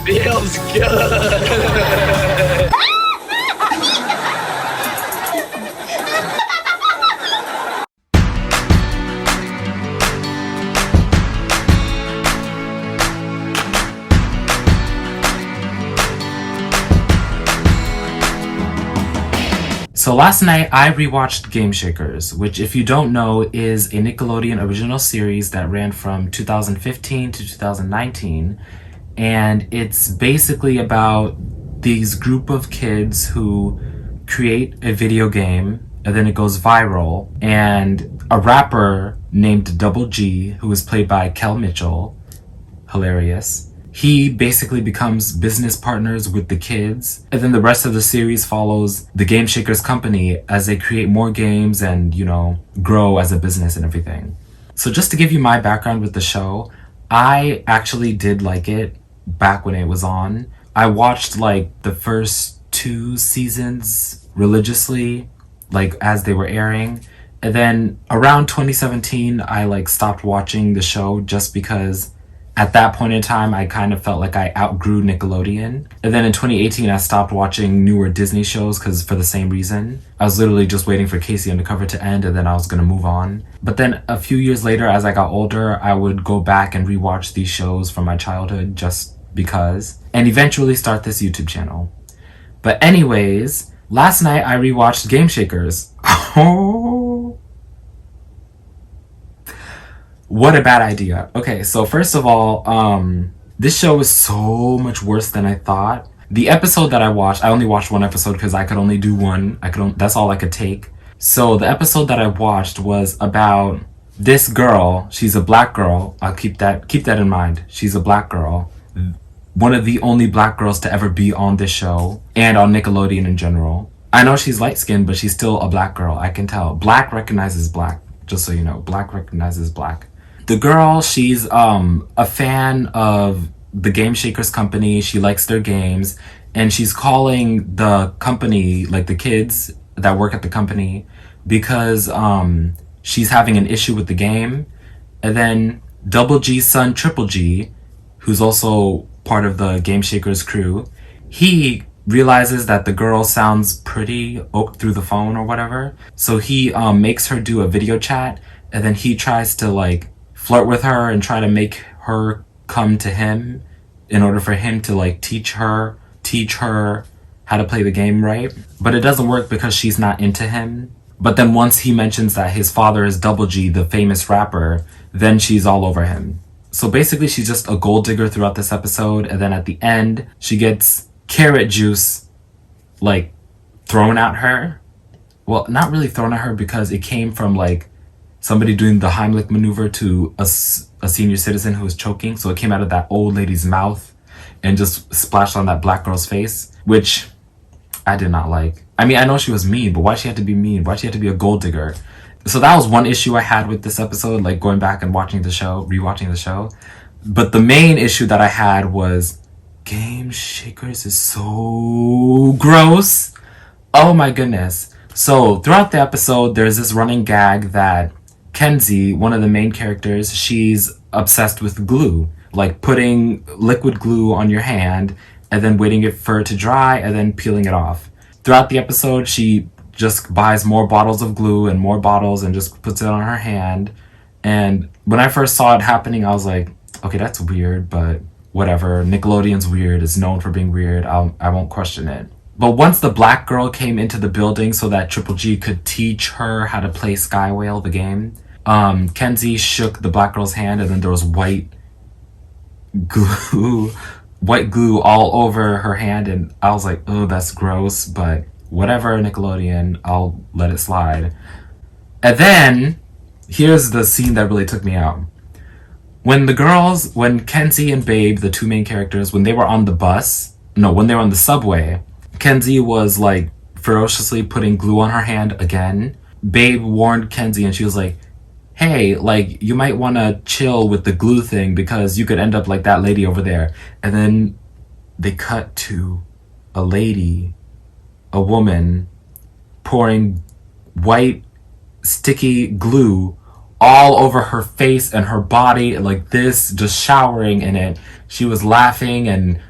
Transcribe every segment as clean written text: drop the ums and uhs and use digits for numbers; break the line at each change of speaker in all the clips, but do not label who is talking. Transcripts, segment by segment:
Feels good.
So last night I rewatched Game Shakers, which if you don't know is a Nickelodeon original series that ran from 2015 to 2019. And it's basically about these group of kids who create a video game and then it goes viral. And a rapper named Double G, who is played by Kel Mitchell, hilarious, he basically becomes business partners with the kids. And then the rest of the series follows the Game Shakers company as they create more games and, you know, grow as a business and everything. So just to give you my background with the show, I actually did like it back when it was on. I watched like the first 2 seasons religiously, like as they were airing. And then around 2017, I like stopped watching the show just because at that point in time, I kind of felt like I outgrew Nickelodeon. And then in 2018, I stopped watching newer Disney shows because for the same reason. I was literally just waiting for Casey Undercover to end and then I was going to move on. But then a few years later, as I got older, I would go back and rewatch these shows from my childhood just because. And eventually start this YouTube channel. But anyways, last night I rewatched Game Shakers. Oh, what a bad idea. Okay, so first of all, this show is so much worse than I thought. The episode that I watched, I only watched one episode because I could only do one. That's all I could take. So the episode that I watched was about this girl. She's a black girl. I'll keep that in mind. She's a black girl. One of the only black girls to ever be on this show and on Nickelodeon in general. I know she's light-skinned, but she's still a black girl. I can tell. Black recognizes black, just so you know. Black recognizes black. The girl, she's a fan of the Game Shakers company. She likes their games. And she's calling the company, like the kids that work at the company, because she's having an issue with the game. And then Double G's son, Triple G, who's also part of the Game Shakers crew, he realizes that the girl sounds pretty through the phone or whatever. So he makes her do a video chat, and then he tries to like flirt with her and try to make her come to him in order for him to like teach her how to play the game right. But it doesn't work because she's not into him. But then once he mentions that his father is Double G, the famous rapper, then she's all over him. So basically she's just a gold digger throughout this episode. And then at the end, she gets carrot juice like thrown at her. Well, not really thrown at her because it came from like somebody doing the Heimlich maneuver to a senior citizen who was choking. So it came out of that old lady's mouth and just splashed on that black girl's face, which I did not like. I mean, I know she was mean, but why she had to be mean? Why she had to be a gold digger? So that was one issue I had with this episode, like going back and watching the show, rewatching the show. But the main issue that I had was Game Shakers is so gross. Oh my goodness. So throughout the episode, there's this running gag that Kenzie, one of the main characters, she's obsessed with glue, like putting liquid glue on your hand and then waiting for it to dry and then peeling it off. Throughout the episode, she just buys more bottles of glue and more bottles and just puts it on her hand. And when I first saw it happening, I was like, okay, that's weird, but whatever. Nickelodeon's weird. It's known for being weird. I won't question it. But once the black girl came into the building so that Triple G could teach her how to play Sky Whale, the game, Kenzie shook the black girl's hand and then there was white glue all over her hand. And I was like, oh, that's gross, but whatever, Nickelodeon, I'll let it slide. And then here's the scene that really took me out. When Kenzie and Babe, the two main characters, when they were on the subway, Kenzie was like ferociously putting glue on her hand again. Babe warned Kenzie and she was like, hey, like you might want to chill with the glue thing because you could end up like that lady over there. And then they cut to a woman pouring white sticky glue all over her face and her body like this, just showering in it. She was laughing and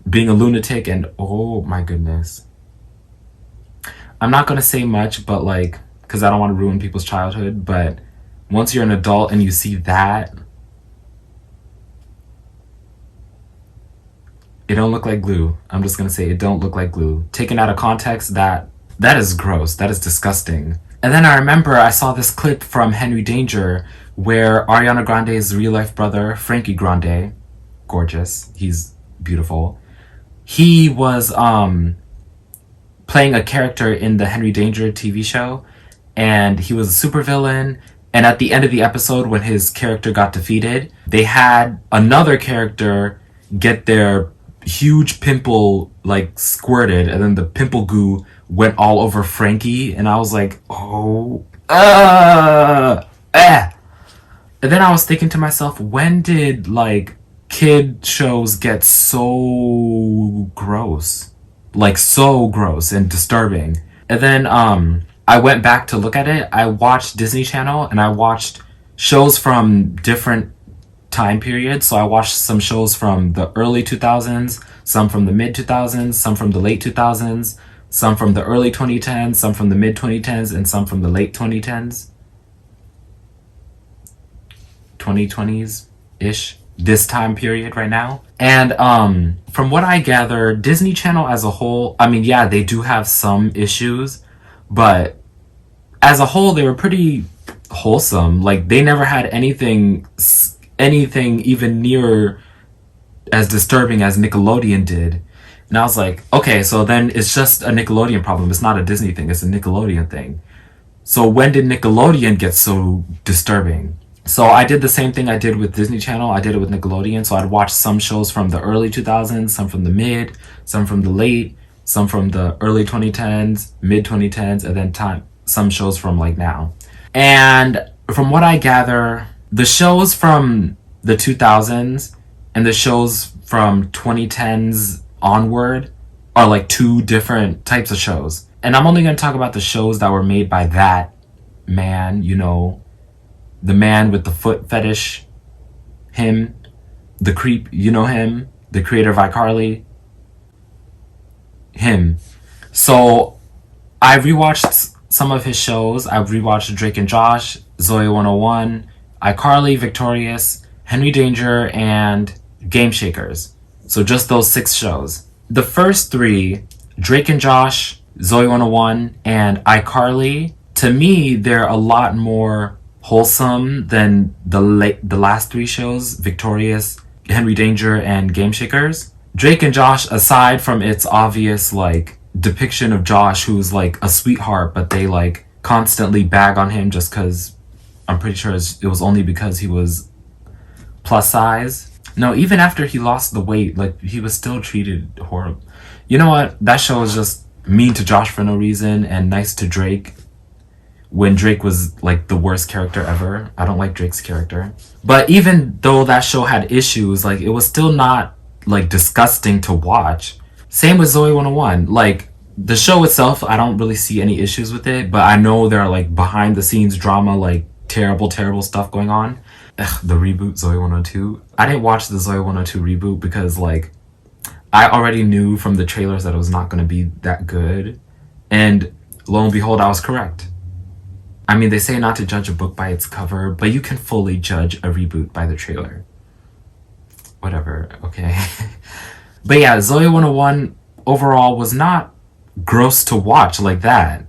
being a lunatic, and oh my goodness. I'm not gonna say much, but like, because I don't want to ruin people's childhood, but once you're an adult and you see that, it don't look like glue. I'm just gonna say it don't look like glue. Taken out of context, that is gross. That is disgusting. And then I remember I saw this clip from Henry Danger where Ariana Grande's real life brother, Frankie Grande, gorgeous, he's beautiful. He was playing a character in the Henry Danger TV show, and he was a supervillain. And at the end of the episode, when his character got defeated, they had another character get their huge pimple like squirted, and then the pimple goo went all over Frankie, and I was like, oh, eh. And then I was thinking to myself, when did like kid shows get so gross? Like so gross and disturbing. And then I went back to look at it. I watched Disney Channel and I watched shows from different time periods. So I watched some shows from the early 2000s, some from the mid 2000s, some from the late 2000s, some from the early 2010s, some from the mid 2010s, and some from the late 2010s. 2020s ish, this time period right now. And from what I gather, Disney Channel as a whole, I mean, yeah, they do have some issues, but as a whole, they were pretty wholesome. Like, they never had anything even near as disturbing as Nickelodeon did. And I was like, okay, so then it's just a Nickelodeon problem. It's not a Disney thing, it's a Nickelodeon thing. So when did Nickelodeon get so disturbing? So I did the same thing I did with Disney Channel. I did it with Nickelodeon. So I'd watch some shows from the early 2000s, some from the mid, some from the late, some from the early 2010s, mid 2010s, and then some shows from like now. And from what I gather, the shows from the 2000s and the shows from 2010s onward are like two different types of shows. And I'm only going to talk about the shows that were made by that man, you know, the man with the foot fetish, him, the creep, you know him, the creator of iCarly, him. So I rewatched some of his shows. I've rewatched Drake and Josh, Zoe 101, iCarly, Victorious, Henry Danger, and Game Shakers. So just those 6 shows. The first 3, Drake and Josh, Zoe 101, and iCarly, to me, they're a lot more wholesome than the last 3 shows, Victorious, Henry Danger, and Game Shakers. Drake and Josh, aside from its obvious like depiction of Josh, who's like a sweetheart, but they like constantly bag on him just because I'm pretty sure it was only because he was plus size. No, even after he lost the weight, like he was still treated horrible. You know what? That show was just mean to Josh for no reason and nice to Drake when Drake was like the worst character ever. I don't like Drake's character. But even though that show had issues, like it was still not like disgusting to watch. Same with Zoe 101. Like the show itself, I don't really see any issues with it, but I know there are like behind the scenes drama, like terrible stuff going on. Ugh, the reboot Zoe 102. I didn't watch the Zoe 102 reboot because like I already knew from the trailers that it was not going to be that good. And lo and behold, I was correct. I mean, they say not to judge a book by its cover, but you can fully judge a reboot by the trailer. Whatever, okay. But yeah, Zoe 101 overall was not gross to watch like that.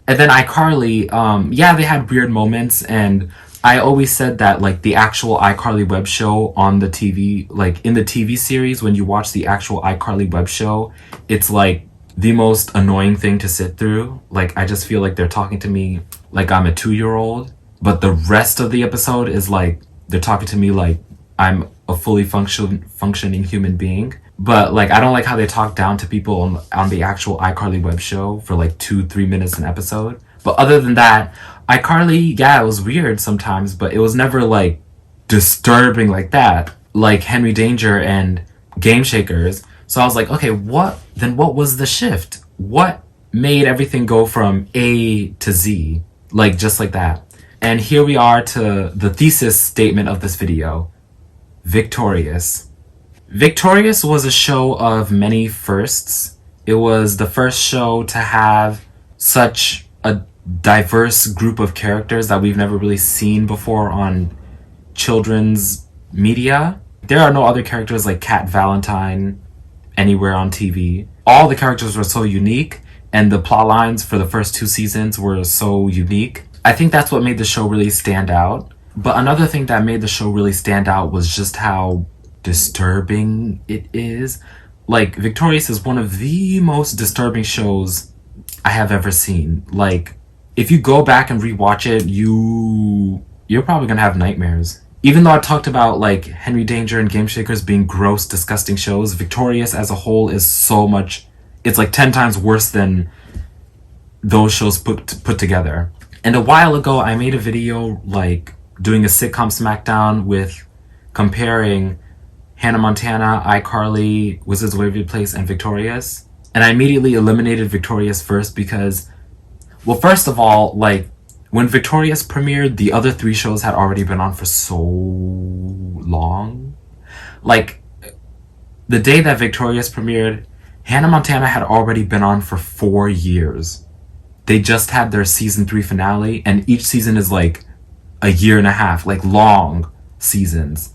And then iCarly, yeah, they had weird moments, and I always said that like the actual iCarly web show on the TV, like in the TV series, when you watch the actual iCarly web show, it's like the most annoying thing to sit through. Like I just feel like they're talking to me like I'm a 2-year-old, but the rest of the episode is like they're talking to me like I'm a fully functioning human being. But like I don't like how they talk down to people on the actual iCarly web show for like 2-3 minutes an episode. But other than that, iCarly, yeah, it was weird sometimes, but it was never like disturbing like that, like Henry Danger and Game Shakers. So I was like, okay, what was the shift? What made everything go from A to Z, like just like that? And here we are to the thesis statement of this video. Victorious. Victorious was a show of many firsts. It was the first show to have such a diverse group of characters that we've never really seen before on children's media. There are no other characters like Cat Valentine anywhere on TV. All the characters were so unique, and the plot lines for the first 2 seasons were so unique. I think that's what made the show really stand out. But another thing that made the show really stand out was just how disturbing it is. Like, Victorious is one of the most disturbing shows I have ever seen. Like, if you go back and rewatch it, you're probably gonna have nightmares. Even though I talked about like Henry Danger and Game Shakers being gross, disgusting shows, Victorious as a whole is so much. It's like 10 times worse than those shows put together. And a while ago, I made a video like doing a sitcom smackdown with comparing Hannah Montana, iCarly, Wizards of Waverly Place, and Victorious. And I immediately eliminated Victorious first because, well, first of all, like, when Victorious premiered, the other 3 shows had already been on for so long. Like, the day that Victorious premiered, Hannah Montana had already been on for 4 years. They just had their season 3 finale, and each season is like a year and a half, like long seasons.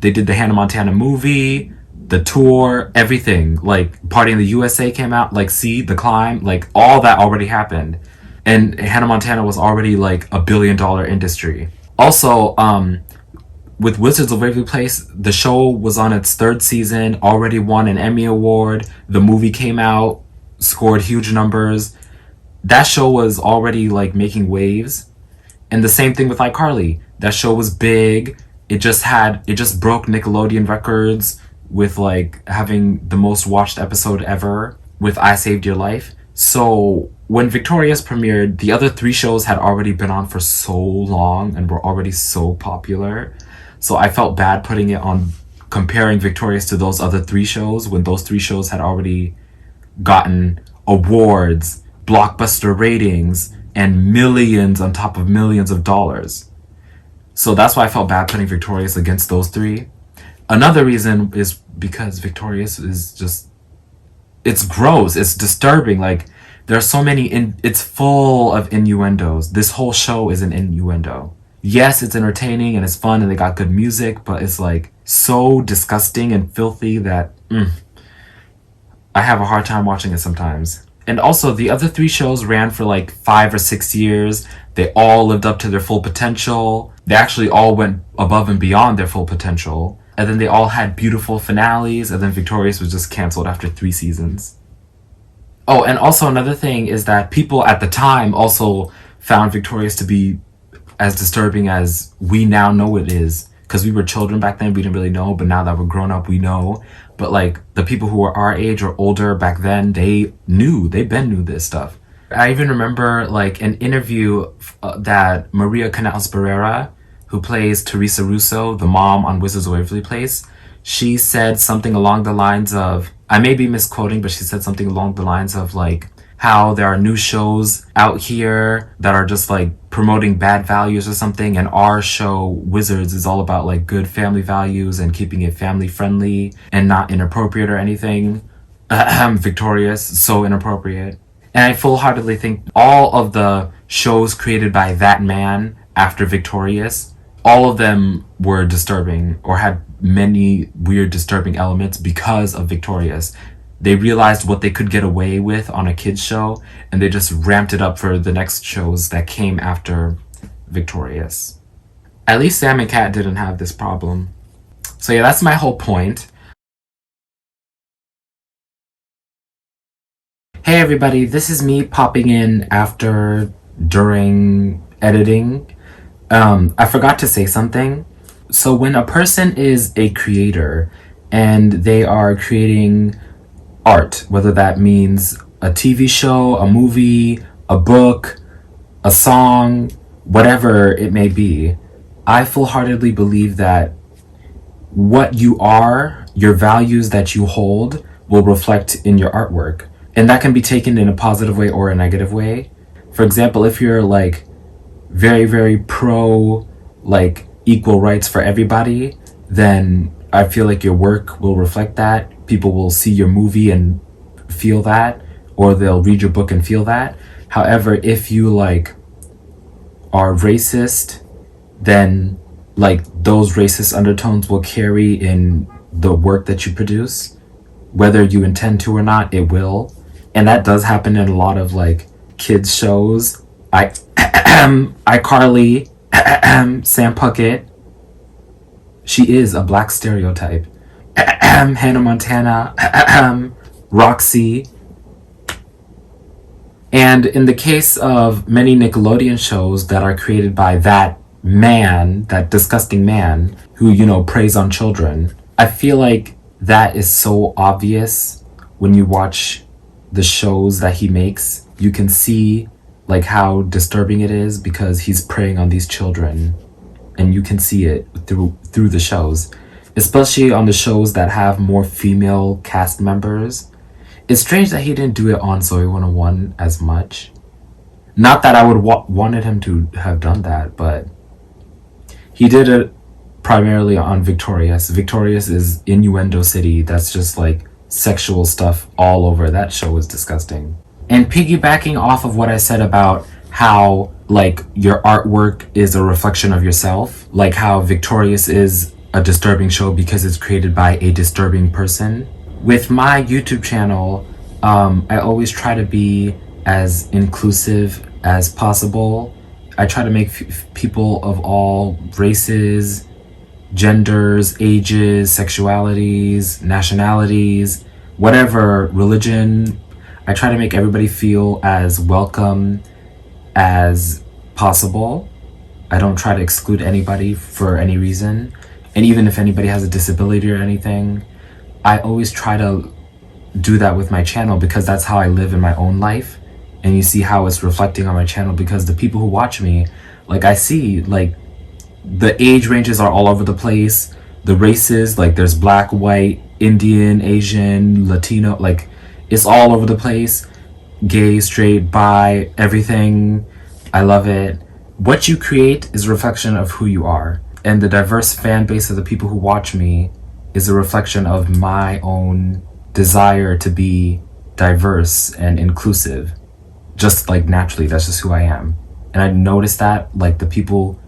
They did the Hannah Montana movie, the tour, everything. Like, Party in the USA came out, like, see, The Climb, like, all that already happened. And Hannah Montana was already like $1 billion industry. Also, with Wizards of Waverly Place, the show was on its 3rd season, already won an Emmy Award. The movie came out, scored huge numbers. That show was already like making waves. And the same thing with iCarly. That show was big. It just broke Nickelodeon records with like having the most watched episode ever with I Saved Your Life. So when Victorious premiered, the other 3 shows had already been on for so long and were already so popular. So I felt bad putting it on, comparing Victorious to those other 3 shows when those 3 shows had already gotten awards, blockbuster ratings, and millions on top of millions of dollars. So that's why I felt bad putting Victorious against those 3. Another reason is because Victorious is just, it's gross, it's disturbing. Like, there are so many, it's full of innuendos. This whole show is an innuendo. Yes, it's entertaining and it's fun and they got good music, but it's like so disgusting and filthy that I have a hard time watching it sometimes. And also, the other 3 shows ran for like 5 or 6 years. They all lived up to their full potential. They actually all went above and beyond their full potential. And then they all had beautiful finales, and then Victorious was just canceled after 3 seasons. Oh, and also another thing is that people at the time also found Victorious to be as disturbing as we now know it is. Because we were children back then, we didn't really know, but now that we're grown up, we know. But like, the people who were our age or older back then, they knew this stuff. I even remember like an interview that Maria Canales-Barrera, who plays Teresa Russo, the mom on Wizards of Waverly Place, she said something along the lines of, I may be misquoting, but she said something along the lines of like, how there are new shows out here that are just like promoting bad values or something, and our show Wizards is all about like good family values and keeping it family friendly and not inappropriate or anything. Victorious, so inappropriate. And I full-heartedly think all of the shows created by that man after Victorious, all of them were disturbing or had many weird disturbing elements because of Victorious. They realized what they could get away with on a kids show, and they just ramped it up for the next shows that came after Victorious. At least Sam and Cat didn't have this problem. So yeah, that's my whole point. Hey everybody, this is me popping in after, during editing. I forgot to say something. So when a person is a creator and they are creating art, whether that means a TV show, a movie, a book, a song, whatever it may be, I full-heartedly believe that what you are, your values that you hold, will reflect in your artwork. And that can be taken in a positive way or a negative way. For example, if you're like very, very pro like equal rights for everybody, then I feel like your work will reflect that. People will see your movie and feel that, or they'll read your book and feel that. However, if you like are racist, then like those racist undertones will carry in the work that you produce, whether you intend to or not. It will, and that does happen in a lot of like kids shows. I iCarly, Sam Puckett. She is a black stereotype. Hannah Montana, Roxy. And in the case of many Nickelodeon shows that are created by that man, that disgusting man who, you know, preys on children, I feel like that is so obvious when you watch the shows that he makes. You can see like how disturbing it is because he's preying on these children, and you can see it through the shows, especially on the shows that have more female cast members. It's strange that he didn't do it on Zoe 101 as much. Not that I would wanted him to have done that, but he did it primarily on Victorious. Victorious is innuendo city. That's just like sexual stuff all over. That show is disgusting. And piggybacking off of what I said about how like your artwork is a reflection of yourself, like how Victorious is a disturbing show because it's created by a disturbing person. With my YouTube channel, I always try to be as inclusive as possible. I try to make people of all races, genders, ages, sexualities, nationalities, whatever, religion. I try to make everybody feel as welcome as possible. I don't try to exclude anybody for any reason. And even if anybody has a disability or anything, I always try to do that with my channel because that's how I live in my own life. And you see how it's reflecting on my channel because the people who watch me, like I see like the age ranges are all over the place. The races, like there's black, white, Indian, Asian, Latino, like it's all over the place. Gay, straight, bi, everything. I love it. What you create is a reflection of who you are. And the diverse fan base of the people who watch me is a reflection of my own desire to be diverse and inclusive. Just like naturally, that's just who I am. And I noticed that like the people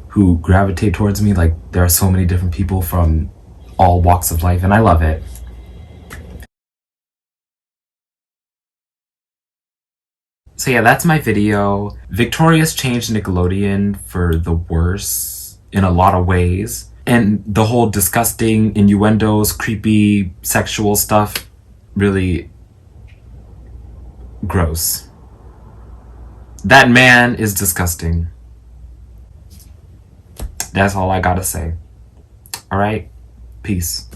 who gravitate towards me, like there are so many different people from all walks of life, and I love it. So yeah, that's my video. Victorious changed Nickelodeon for the worse in a lot of ways. And the whole disgusting innuendos, creepy sexual stuff, really gross. That man is disgusting. That's all I gotta say. All right, peace.